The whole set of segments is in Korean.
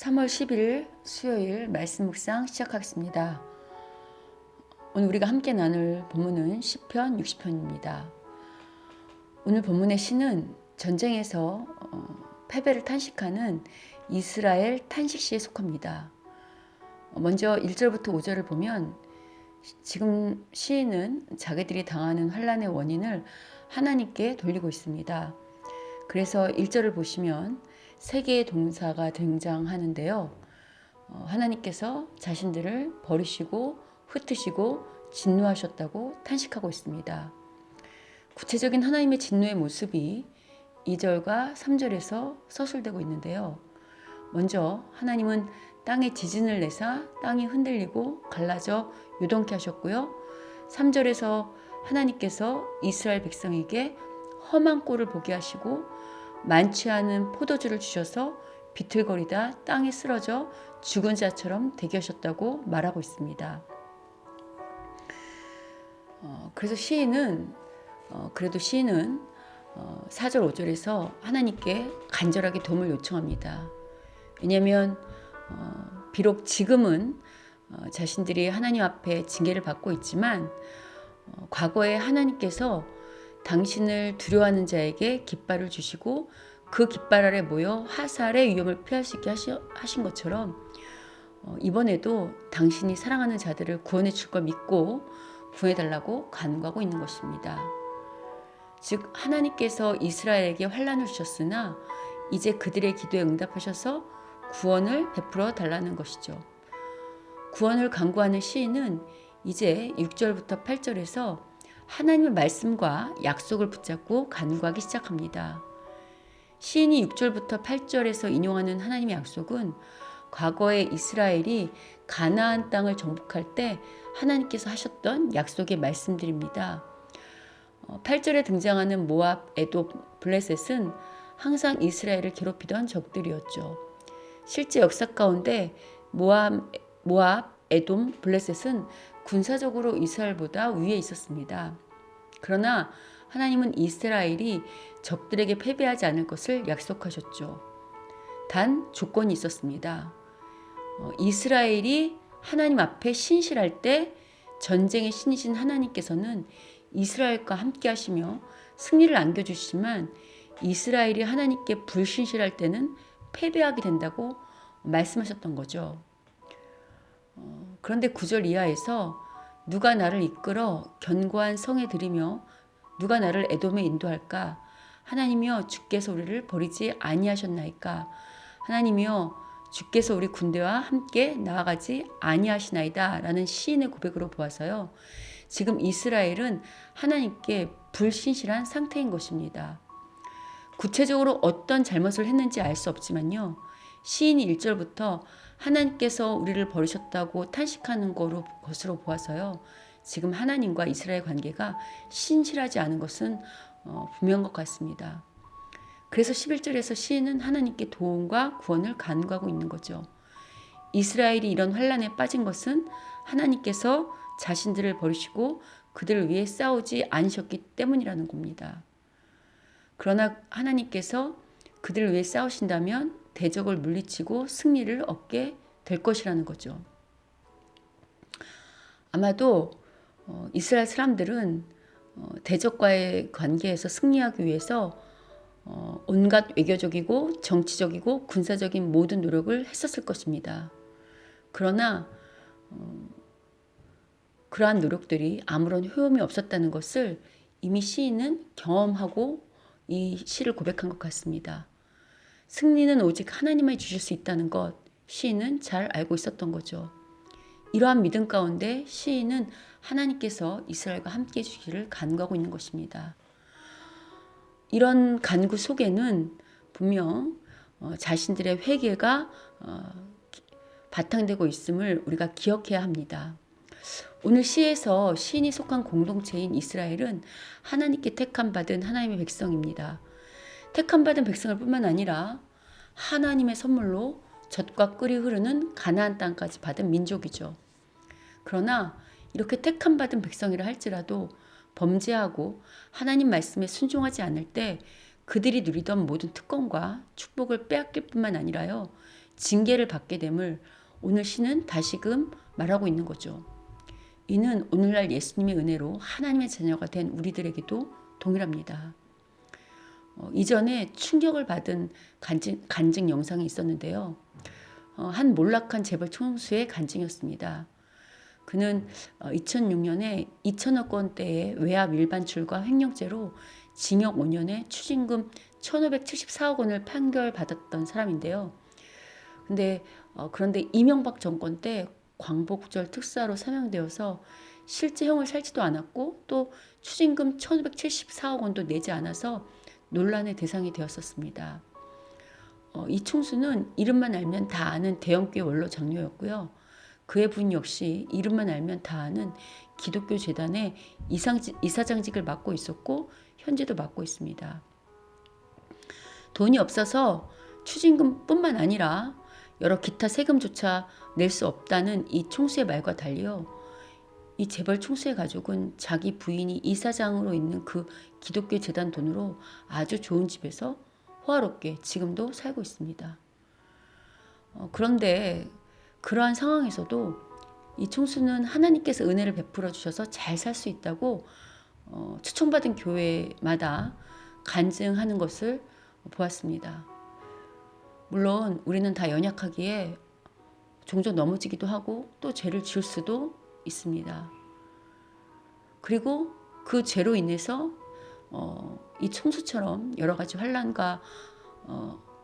3월 10일 수요일 말씀 묵상 시작하겠습니다. 오늘 우리가 함께 나눌 본문은 시편 60편입니다. 오늘 본문의 시는 전쟁에서 패배를 탄식하는 이스라엘 탄식시에 속합니다. 먼저 1절부터 5절을 보면 지금 시인은 자기들이 당하는 환난의 원인을 하나님께 돌리고 있습니다. 그래서 1절을 보시면 세 개의 동사가 등장하는데요. 하나님께서 자신들을 버리시고 흩으시고 진노하셨다고 탄식하고 있습니다. 구체적인 하나님의 진노의 모습이 2절과 3절에서 서술되고 있는데요. 먼저 하나님은 땅에 지진을 내사 땅이 흔들리고 갈라져 요동케 하셨고요. 3절에서 하나님께서 이스라엘 백성에게 험한 꼴을 보게 하시고 많지 않은 포도주를 주셔서 비틀거리다 땅에 쓰러져 죽은 자처럼 되게 하셨다고 말하고 있습니다. 그래서 시인은 4절 5절에서 하나님께 간절하게 도움을 요청합니다. 왜냐하면 비록 지금은 자신들이 하나님 앞에 징계를 받고 있지만 과거에 하나님께서 당신을 두려워하는 자에게 깃발을 주시고 그 깃발 아래 모여 화살의 위험을 피할 수 있게 하신 것처럼 이번에도 당신이 사랑하는 자들을 구원해 줄 걸 믿고 구해달라고 간구하고 있는 것입니다. 즉 하나님께서 이스라엘에게 환난을 주셨으나 이제 그들의 기도에 응답하셔서 구원을 베풀어 달라는 것이죠. 구원을 간구하는 시인은 이제 6절부터 8절에서 하나님의 말씀과 약속을 붙잡고 간구하기 시작합니다. 시인이 6절부터 8절에서 인용하는 하나님의 약속은 과거에 이스라엘이 가나안 땅을 정복할 때 하나님께서 하셨던 약속의 말씀들입니다. 8절에 등장하는 모압, 에돔, 블레셋은 항상 이스라엘을 괴롭히던 적들이었죠. 실제 역사 가운데 모압, 에돔, 블레셋은 군사적으로 이스라엘보다 위에 있었습니다. 그러나 하나님은 이스라엘이 적들에게 패배하지 않을 것을 약속하셨죠. 단 조건이 있었습니다. 이스라엘이 하나님 앞에 신실할 때 전쟁의 신이신 하나님께서는 이스라엘과 함께 하시며 승리를 안겨주시지만 이스라엘이 하나님께 불신실할 때는 패배하게 된다고 말씀하셨던 거죠. 그런데 9절 이하에서 누가 나를 이끌어 견고한 성에 들이며 누가 나를 에돔에 인도할까? 하나님이여 주께서 우리를 버리지 아니하셨나이까? 하나님이여 주께서 우리 군대와 함께 나아가지 아니하시나이다 라는 시인의 고백으로 보아서요. 지금 이스라엘은 하나님께 불신실한 상태인 것입니다. 구체적으로 어떤 잘못을 했는지 알 수 없지만요. 시인이 1절부터 하나님께서 우리를 버리셨다고 탄식하는 것으로 보아서요. 지금 하나님과 이스라엘 관계가 신실하지 않은 것은 분명한 것 같습니다. 그래서 11절에서 시인은 하나님께 도움과 구원을 간구하고 있는 거죠. 이스라엘이 이런 환난에 빠진 것은 하나님께서 자신들을 버리시고 그들을 위해 싸우지 않으셨기 때문이라는 겁니다. 그러나 하나님께서 그들을 위해 싸우신다면 대적을 물리치고 승리를 얻게 될 것이라는 거죠. 아마도 이스라엘 사람들은 대적과의 관계에서 승리하기 위해서 온갖 외교적이고 정치적이고 군사적인 모든 노력을 했었을 것입니다. 그러나 그러한 노력들이 아무런 효험이 없었다는 것을 이미 시인은 경험하고 이 시를 고백한 것 같습니다. 승리는 오직 하나님만 주실 수 있다는 것 시인은 잘 알고 있었던 거죠. 이러한 믿음 가운데 시인은 하나님께서 이스라엘과 함께 해주시기를 간구하고 있는 것입니다. 이런 간구 속에는 분명 자신들의 회개가 바탕되고 있음을 우리가 기억해야 합니다. 오늘 시에서 시인이 속한 공동체인 이스라엘은 하나님께 택함받은 하나님의 백성입니다. 택함받은 백성을 뿐만 아니라 하나님의 선물로 젖과 꿀이 흐르는 가나안 땅까지 받은 민족이죠. 그러나 이렇게 택함받은 백성이라 할지라도 범죄하고 하나님 말씀에 순종하지 않을 때 그들이 누리던 모든 특권과 축복을 빼앗길 뿐만 아니라요. 징계를 받게 됨을 오늘 시는 다시금 말하고 있는 거죠. 이는 오늘날 예수님의 은혜로 하나님의 자녀가 된 우리들에게도 동일합니다. 이전에 충격을 받은 간증 영상이 있었는데요. 한 몰락한 재벌 총수의 간증이었습니다. 그는 2006년에 2천억 원대의 외압 일반출과 횡령죄로 징역 5년에 추징금 1,574억 원을 판결받았던 사람인데요. 그런데 이명박 정권 때 광복절 특사로 사명되어서 실제 형을 살지도 않았고 또 추징금 1,574억 원도 내지 않아서 논란의 대상이 되었었습니다. 이 총수는 이름만 알면 다 아는 대형교회 원로 장로였고요. 그의 부인 역시 이름만 알면 다 아는 기독교 재단의 이사장직을 맡고 있었고 현재도 맡고 있습니다. 돈이 없어서 추징금뿐만 아니라 여러 기타 세금조차 낼 수 없다는 이 총수의 말과 달리요. 이 재벌 총수의 가족은 자기 부인이 이사장으로 있는 그 기독교 재단 돈으로 아주 좋은 집에서 호화롭게 지금도 살고 있습니다. 그런데 그러한 상황에서도 이 총수는 하나님께서 은혜를 베풀어 주셔서 잘 살 수 있다고 추천받은 교회마다 간증하는 것을 보았습니다. 물론 우리는 다 연약하기에 종종 넘어지기도 하고 또 죄를 지을 수도 있습니다. 그리고 그 죄로 인해서 이 총수처럼 여러 가지 환난과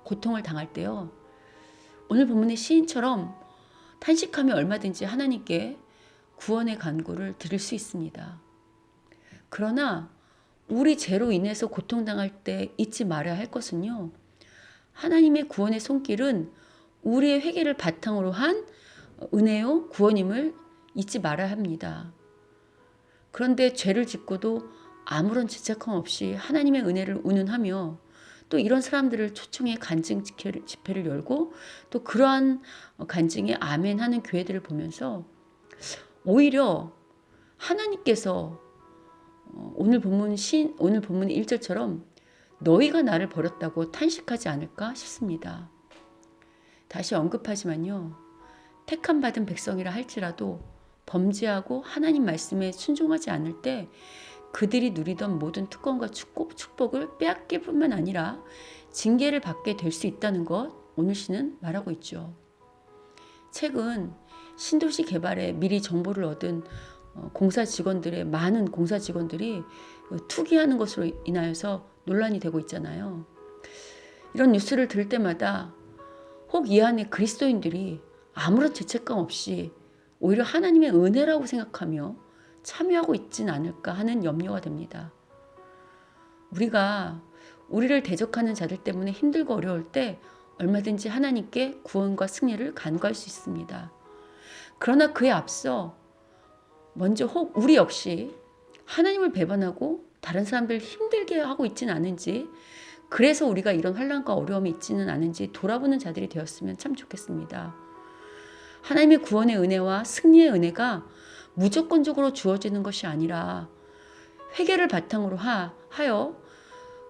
고통을 당할 때요. 오늘 본문의 시인처럼 탄식하며 얼마든지 하나님께 구원의 간구를 드릴 수 있습니다. 그러나 우리 죄로 인해서 고통당할 때 잊지 말아야 할 것은요. 하나님의 구원의 손길은 우리의 회개를 바탕으로 한 은혜요 구원임을 잊지 말아야 합니다. 그런데 죄를 짓고도 아무런 죄책감 없이 하나님의 은혜를 운운하며 또 이런 사람들을 초청해 간증 집회를 열고 또 그러한 간증에 아멘하는 교회들을 보면서 오히려 하나님께서 오늘 본문의 1절처럼 너희가 나를 버렸다고 탄식하지 않을까 싶습니다. 다시 언급하지만요. 택함받은 백성이라 할지라도 범죄하고 하나님 말씀에 순종하지 않을 때 그들이 누리던 모든 특권과 축복을 빼앗길 뿐만 아니라 징계를 받게 될 수 있다는 것 오늘 시는 말하고 있죠. 최근 신도시 개발에 미리 정보를 얻은 많은 공사 직원들이 투기하는 것으로 인하여서 논란이 되고 있잖아요. 이런 뉴스를 들을 때마다 혹 이 안에 그리스도인들이 아무런 죄책감 없이 오히려 하나님의 은혜라고 생각하며 참여하고 있진 않을까 하는 염려가 됩니다. 우리가 우리를 대적하는 자들 때문에 힘들고 어려울 때 얼마든지 하나님께 구원과 승리를 간구할 수 있습니다. 그러나 그에 앞서 먼저 혹 우리 역시 하나님을 배반하고 다른 사람들 힘들게 하고 있지는 않은지, 그래서 우리가 이런 환난과 어려움이 있지는 않은지 돌아보는 자들이 되었으면 참 좋겠습니다. 하나님의 구원의 은혜와 승리의 은혜가 무조건적으로 주어지는 것이 아니라 회개를 바탕으로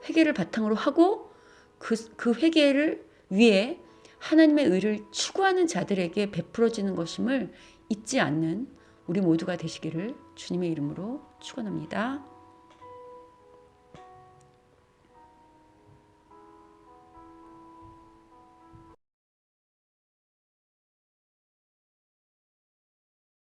회개를 바탕으로 하고 그 회개를 위해 하나님의 의를 추구하는 자들에게 베풀어지는 것임을 잊지 않는 우리 모두가 되시기를 주님의 이름으로 축원합니다.